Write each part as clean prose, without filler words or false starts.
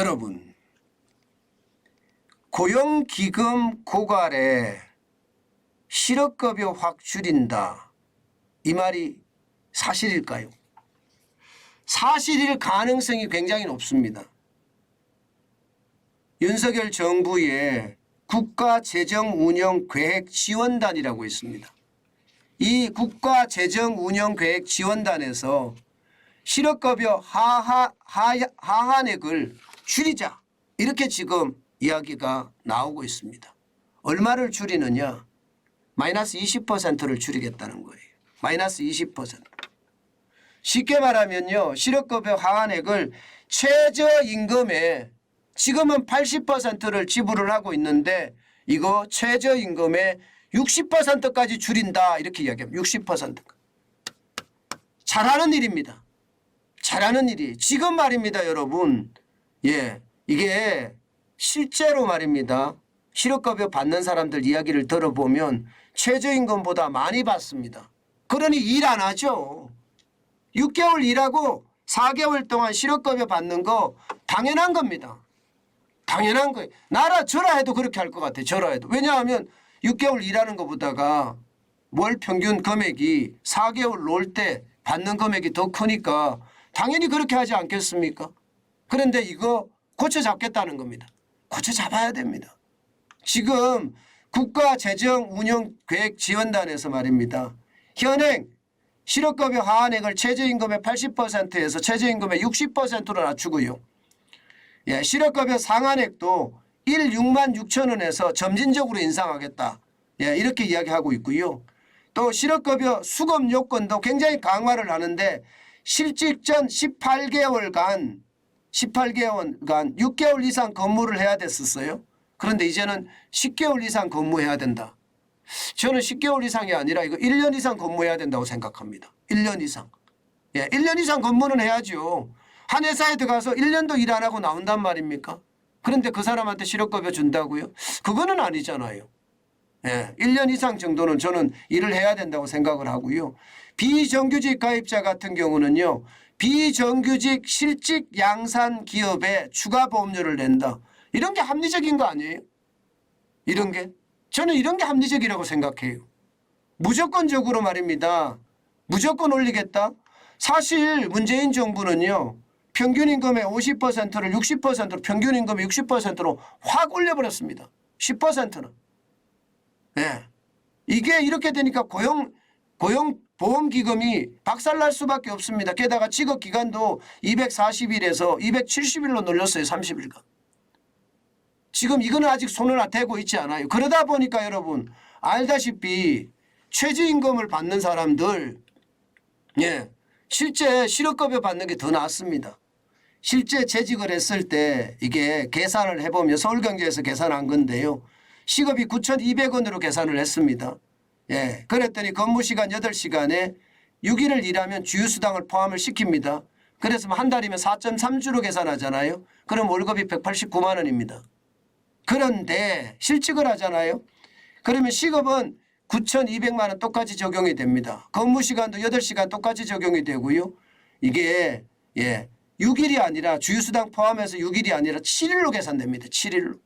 여러분, 고용기금 고갈에 실업급여 확 줄인다. 이 말이 사실일까요? 사실일 가능성이 굉장히 높습니다. 윤석열 정부의 국가재정운영계획지원단이라고 있습니다. 이 국가재정운영계획지원단에서 실업급여 하한액을 줄이자 이렇게 지금 이야기가 나오고 있습니다. 얼마를 줄이느냐? 마이너스 20%를 줄이겠다는 거예요. 마이너스 20%. 쉽게 말하면요, 실업급여 하한액을 최저임금에 지금은 80%를 지불을 하고 있는데 이거 최저임금의 60%까지 줄인다 이렇게 이야기합니다. 60%. 잘하는 일입니다. 잘하는 일이 지금 말입니다, 여러분. 예, 이게 실제로 말입니다. 실업급여 받는 사람들 이야기를 들어보면 최저임금보다 많이 받습니다. 그러니 일 안 하죠. 6개월 일하고 4개월 동안 실업급여 받는 거 당연한 겁니다. 당연한 거예요. 나라 저라 해도 그렇게 할 것 같아요. 저라 해도. 왜냐하면 6개월 일하는 것보다가 월 평균 금액이 4개월 놀 때 받는 금액이 더 크니까 당연히 그렇게 하지 않겠습니까? 그런데 이거 고쳐 잡겠다는 겁니다. 고쳐 잡아야 됩니다. 지금 국가재정운영계획지원단에서 말입니다. 현행 실업급여 하한액을 최저임금의 80%에서 최저임금의 60%로 낮추고요. 예, 실업급여 상한액도 6만 6천 원에서 점진적으로 인상하겠다. 예, 이렇게 이야기하고 있고요. 또 실업급여 수급 요건도 굉장히 강화를 하는데 실직 전 18개월간 6개월 이상 근무를 해야 됐었어요. 그런데 이제는 10개월 이상 근무해야 된다. 저는 10개월 이상이 아니라 이거 1년 이상 근무해야 된다고 생각합니다. 1년 이상. 예, 1년 이상 근무는 해야죠. 한 회사에 들어가서 1년도 일 안 하고 나온단 말입니까? 그런데 그 사람한테 실업급여 준다고요? 그거는 아니잖아요. 예, 1년 이상 정도는 저는 일을 해야 된다고 생각을 하고요. 비정규직 가입자 같은 경우는요. 비정규직 실직 양산 기업에 추가 보험료를 낸다. 이런 게 합리적인 거 아니에요? 이런 게? 저는 이런 게 합리적이라고 생각해요. 무조건적으로 말입니다. 무조건 올리겠다? 사실 문재인 정부는요. 평균임금의 50%를 60%로 평균임금의 60%로 확 올려버렸습니다. 10%는. 네. 이게 이렇게 되니까 고용보험기금이 박살날 수밖에 없습니다. 게다가 지급기간도 240일에서 270일로 늘렸어요. 30일간. 지금 이거는 아직 손을 대고 있지 않아요. 그러다 보니까 여러분 알다시피 최저임금을 받는 사람들 예, 실제 실업급여 받는 게 더 낫습니다. 실제 재직을 했을 때 이게 계산을 해보면 서울경제에서 계산한 건데요. 시급이 9,200원으로 계산을 했습니다. 예, 그랬더니 근무시간 8시간에 6일을 일하면 주휴수당을 포함을 시킵니다. 그래서 한 달이면 4.3주로 계산하잖아요. 그럼 월급이 189만 원입니다. 그런데 실직을 하잖아요. 그러면 시급은 9,200만 원 똑같이 적용이 됩니다. 근무시간도 8시간 똑같이 적용이 되고요. 이게 예 6일이 아니라 주휴수당 포함해서 6일이 아니라 7일로 계산됩니다. 7일로.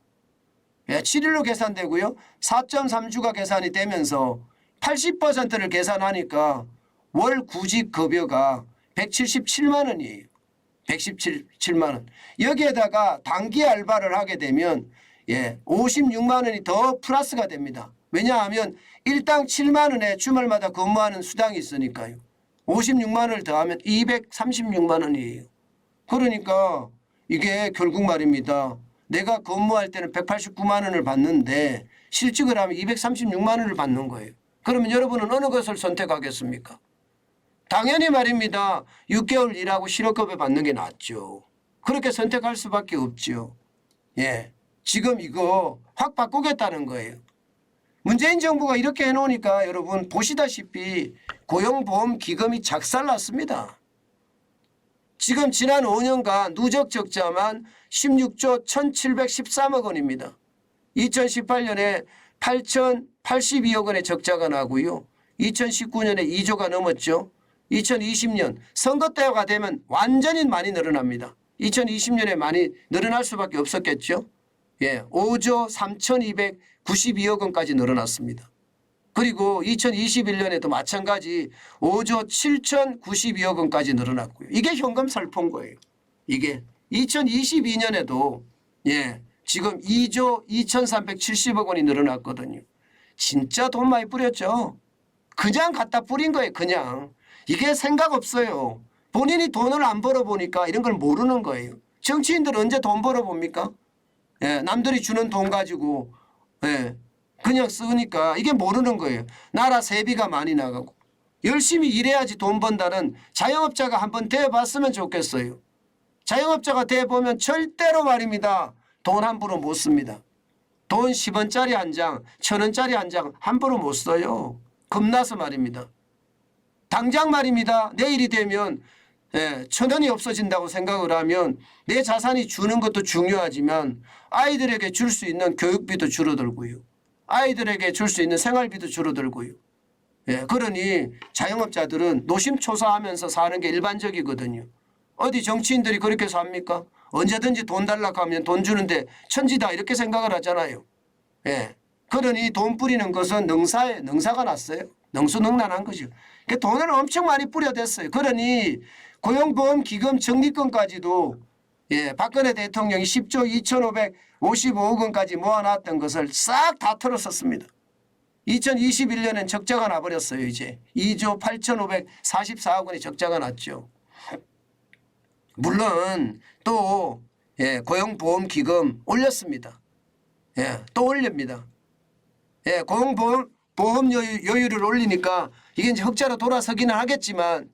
예, 7일로 계산되고요. 4.3주가 계산이 되면서 80%를 계산하니까 월 구직 급여가 177만 원이에요. 117만 원. 여기에다가 단기 알바를 하게 되면 예, 56만 원이 더 플러스가 됩니다. 왜냐하면 일당 7만 원에 주말마다 근무하는 수당이 있으니까요. 56만 원을 더하면 236만 원이에요. 그러니까 이게 결국 말입니다. 내가 근무할 때는 189만 원을 받는데 실직을 하면 236만 원을 받는 거예요. 그러면 여러분은 어느 것을 선택하겠습니까? 당연히 말입니다. 6개월 일하고 실업급여 받는 게 낫죠. 그렇게 선택할 수밖에 없죠. 예, 지금 이거 확 바꾸겠다는 거예요. 문재인 정부가 이렇게 해놓으니까 여러분 보시다시피 고용보험기금이 작살났습니다. 지금 지난 5년간 누적 적자만 16조 1,713억 원입니다. 2018년에 8,082억 원의 적자가 나고요. 2019년에 2조가 넘었죠. 2020년 선거 때가 되면 완전히 많이 늘어납니다. 2020년에 많이 늘어날 수밖에 없었겠죠. 예, 5조 3,292억 원까지 늘어났습니다. 그리고 2021년에도 마찬가지 5조 7,092억 원까지 늘어났고요. 이게 현금 살포인 거예요. 이게 2022년에도 예, 지금 2조 2,370억 원이 늘어났거든요. 진짜 돈 많이 뿌렸죠. 그냥 갖다 뿌린 거예요. 그냥. 이게 생각 없어요. 본인이 돈을 안 벌어보니까 이런 걸 모르는 거예요. 정치인들 언제 돈 벌어봅니까? 예, 남들이 주는 돈 가지고 예, 그냥 쓰니까 이게 모르는 거예요. 나라 세비가 많이 나가고 열심히 일해야지 돈 번다는 자영업자가 한번 되어봤으면 좋겠어요. 자영업자가 되어보면 절대로 말입니다. 돈 함부로 못 씁니다. 돈 10원짜리 한 장, 1,000원짜리 한 장 함부로 못 써요. 겁나서 말입니다. 당장 말입니다. 내일이 되면 1,000원이 없어진다고 생각을 하면 내 자산이 주는 것도 중요하지만 아이들에게 줄 수 있는 교육비도 줄어들고요. 아이들에게 줄 수 있는 생활비도 줄어들고요. 예, 그러니 자영업자들은 노심초사하면서 사는 게 일반적이거든요. 어디 정치인들이 그렇게 삽니까? 언제든지 돈 달라고 하면 돈 주는데 천지다 이렇게 생각을 하잖아요. 예, 그러니 돈 뿌리는 것은 능사가 났어요. 능수능란한 거죠. 돈을 엄청 많이 뿌려댔어요. 그러니 고용보험기금 적립금까지도 예, 박근혜 대통령이 10조 2,555억 원까지 모아놨던 것을 싹 다 털었었습니다. 2021년엔 적자가 나버렸어요. 이제 2조 8,544억 원이 적자가 났죠. 물론 또 예, 고용보험기금 올렸습니다. 예, 또 올립니다. 예, 보험 여유를 올리니까 이게 이제 흑자로 돌아서기는 하겠지만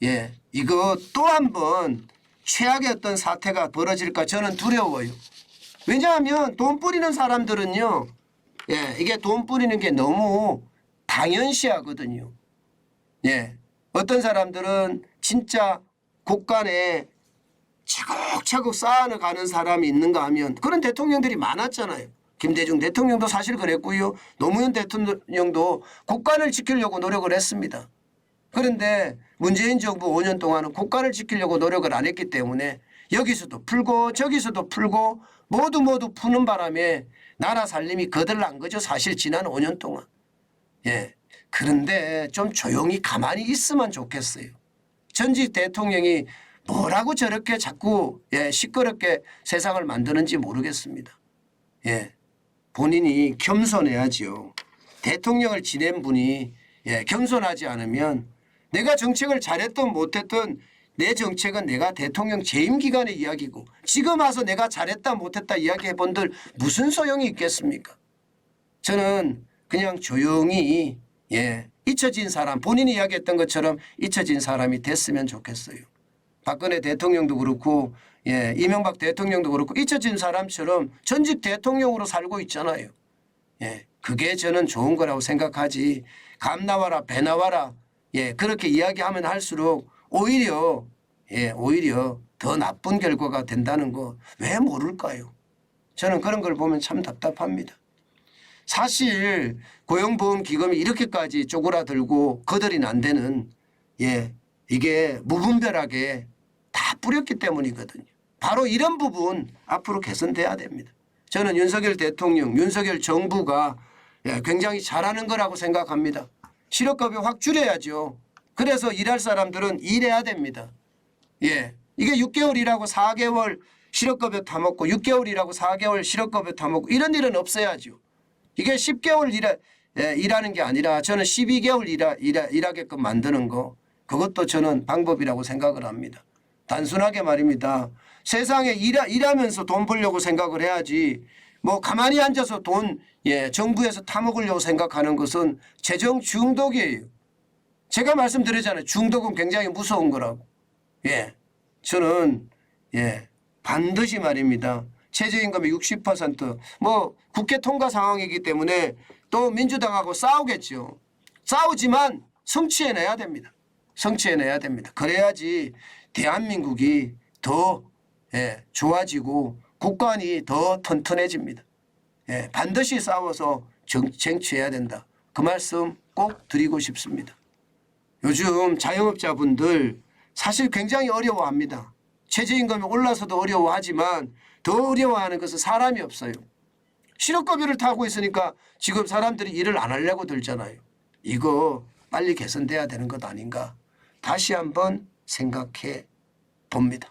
예, 이거 또 한 번 최악의 어떤 사태가 벌어질까 저는 두려워요. 왜냐하면 돈 뿌리는 사람들은요. 예, 이게 돈 뿌리는 게 너무 당연시하거든요. 예, 어떤 사람들은 진짜 곳간에 차곡차곡 쌓아가는 사람이 있는가 하면 그런 대통령들이 많았잖아요. 김대중 대통령도 사실 그랬고요. 노무현 대통령도 국간을 지키려고 노력을 했습니다. 그런데 문재인 정부 5년 동안은 국간을 지키려고 노력을 안 했기 때문에 여기서도 풀고 저기서도 풀고 모두 푸는 바람에 나라 살림이 거들난 거죠. 사실 지난 5년 동안. 예. 그런데 좀 조용히 가만히 있으면 좋겠어요. 전직 대통령이 뭐라고 저렇게 자꾸 예, 시끄럽게 세상을 만드는지 모르겠습니다. 예. 본인이 겸손해야지요. 대통령을 지낸 분이 예, 겸손하지 않으면 내가 정책을 잘했든 못했든 내 정책은 내가 대통령 재임 기간의 이야기고 지금 와서 내가 잘했다 못했다 이야기해 본들 무슨 소용이 있겠습니까? 저는 그냥 조용히 예, 잊혀진 사람 본인이 이야기했던 것처럼 잊혀진 사람이 됐으면 좋겠어요. 박근혜 대통령도 그렇고 예, 이명박 대통령도 그렇고 잊혀진 사람처럼 전직 대통령으로 살고 있잖아요. 예, 그게 저는 좋은 거라고 생각하지. 감 나와라 배 나와라 예, 그렇게 이야기하면 할수록 오히려 더 나쁜 결과가 된다는 거 왜 모를까요? 저는 그런 걸 보면 참 답답합니다. 사실 고용보험기금이 이렇게까지 쪼그라들고 거덜이 난 데는 예, 이게 무분별하게 다 뿌렸기 때문이거든요. 바로 이런 부분 앞으로 개선돼야 됩니다. 저는 윤석열 대통령, 윤석열 정부가 예, 굉장히 잘하는 거라고 생각합니다. 실업급여 확 줄여야죠. 그래서 일할 사람들은 일해야 됩니다. 예, 이게 6개월 일하고 4개월 실업급여 타먹고 6개월 일하고 4개월 실업급여 타먹고 이런 일은 없어야죠. 이게 10개월 일하는 게 아니라 저는 12개월 일하게끔 만드는 거 그것도 저는 방법이라고 생각을 합니다. 단순하게 말입니다. 세상에 일하면서 돈 벌려고 생각을 해야지 뭐 가만히 앉아서 돈 예, 정부에서 타먹으려고 생각하는 것은 재정 중독이에요. 제가 말씀드렸잖아요. 중독은 굉장히 무서운 거라고. 예, 저는 예, 반드시 말입니다. 최저임금의 60%뭐 국회 통과 상황이기 때문에 또 민주당하고 싸우겠죠. 싸우지만 성취해내야 됩니다. 성취해내야 됩니다. 그래야지 대한민국이 더 예, 좋아지고 국간이 더 튼튼해집니다. 예, 반드시 싸워서 쟁취해야 된다. 그 말씀 꼭 드리고 싶습니다. 요즘 자영업자분들 사실 굉장히 어려워합니다. 최저임금이 올라서도 어려워하지만 더 어려워하는 것은 사람이 없어요. 실업급여를 타고 있으니까 지금 사람들이 일을 안 하려고 들잖아요. 이거 빨리 개선돼야 되는 것 아닌가 다시 한번 생각해 봅니다.